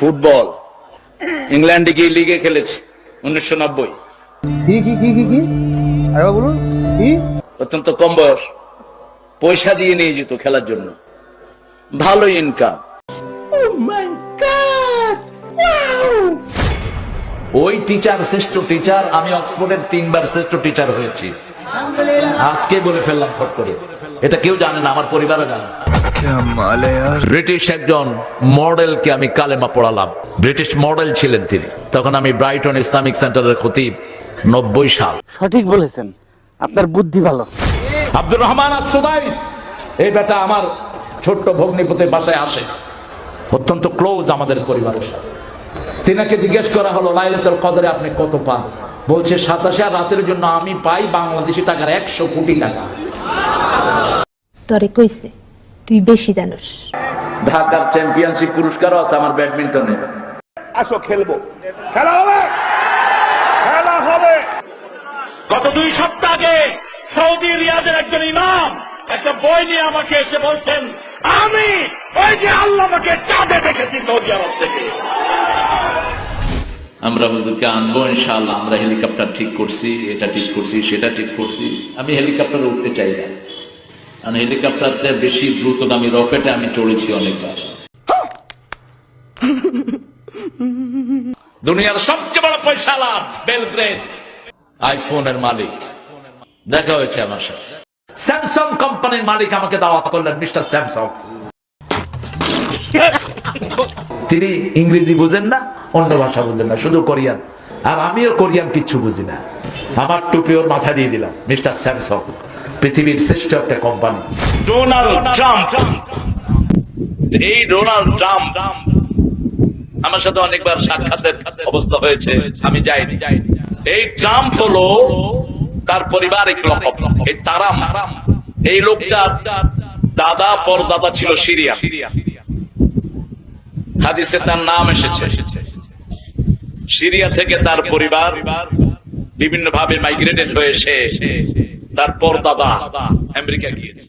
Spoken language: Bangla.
ফুটবল ইংল্যান্ডে গিয়ে লিগে খেলেছি 1990। কি আরে বলুন কি? অত্যন্ত কম বয়স, পয়সা দিয়ে নিয়ে যেত খেলার জন্য, ভালো ইনকাম। ওই টিচার শ্রেষ্ঠ টিচার, আমি অক্সফোর্ডের 3 বার শ্রেষ্ঠ টিচার হয়েছি। আজকে বলে ফেললাম ফট করে, এটা কেউ জানে না, আমার পরিবারও জানে না। ব্রিটিশ একজন মডেলকে আমি কালেমা পড়ালাম, ব্রিটিশ মডেল ছিলেন তিনি। তখন আমি ব্রাইটন ইসলামিক সেন্টারের খতিব, 90 সাল। সঠিক বলেছেন, আপনার বুদ্ধি ভালো। আব্দুর রহমান আস-সুদাইস, এই বেটা আমার ছোট্ট ভগ্নিপতির বাসায় আসে, অত্যন্ত ক্লোজ আমাদের পরিবারের সাথে। তিনাকে জিজ্ঞেস করা হলো লাইলাতুল কদরে আপনি কত পান? বলছে 27 আর রাতের জন্য আমি পাই বাংলাদেশি টাকার 100 কোটি টাকা। তরে কইছে তুই বেশি জানোস। ঢাকার চ্যাম্পিয়নশিপ পুরস্কারও আছে আমার ব্যাডমিন্টনে। আসো খেলবো, খেলা হবে, খেলা হবে। গত 2 সপ্তাহ আগে সৌদি রিয়াদের একজন ইমাম একটা বই নিয়ে আমাকে এসে বলছেন, আমি ওই যে আল্লাহ আমাকে চাঁদে দেখেছি সৌদি আরব থেকে। আমরা হুজুরকে আনবো ইনশাআল্লাহ। আমরা হেলিকপ্টার ঠিক করছি, এটা ঠিক করছি, সেটা ঠিক করছি। আমি হেলিকপ্টারে উঠতে চাই না, কারণ হেলিকপ্টারটা বেশি দ্রুতগামী রকেটে আমি চড়েছি অনেকবার। দুনিয়ার সবচেয়ে বড় পয়সাওয়ালা বেলগ্রেড আইফোনের মালিক দেখা হয়েছে আমার সাথে। স্যামসাং কোম্পানির মালিক আমাকে দাওয়াত করলেন, মিস্টার স্যামসাং। তিনি ইংরেজি বুঝেন না, অন্য ভাষা বুঝেন না, শুধু কোরিয়ান। আর আমিও কোরিয়ান কিচ্ছু বুঝি না। আমার টুপি ওর মাথা দিয়ে দিলাম, মিস্টার স্যামসাং পৃথিবীর শ্রেষ্ঠ একটা কোম্পানি। ডোনাল্ড ট্রাম্প, এই ডোনাল্ড ট্রাম্প আমার সাথে অনেকবার সাক্ষাতের অবস্থা হয়েছে, আমি যাইনি। এই ট্রাম্প হলো তার পারিবারিক লকব, এই তারাম। এই লোকটার দাদা পরদাদা ছিল সিরিয়া, হাদিসে তার নাম এসেছে। সিরিয়া থেকে তার পরিবার বিভিন্ন ভাবে মাইগ্রেটেড হয়ে তার পরদাদা আমেরিকা গিয়েছে।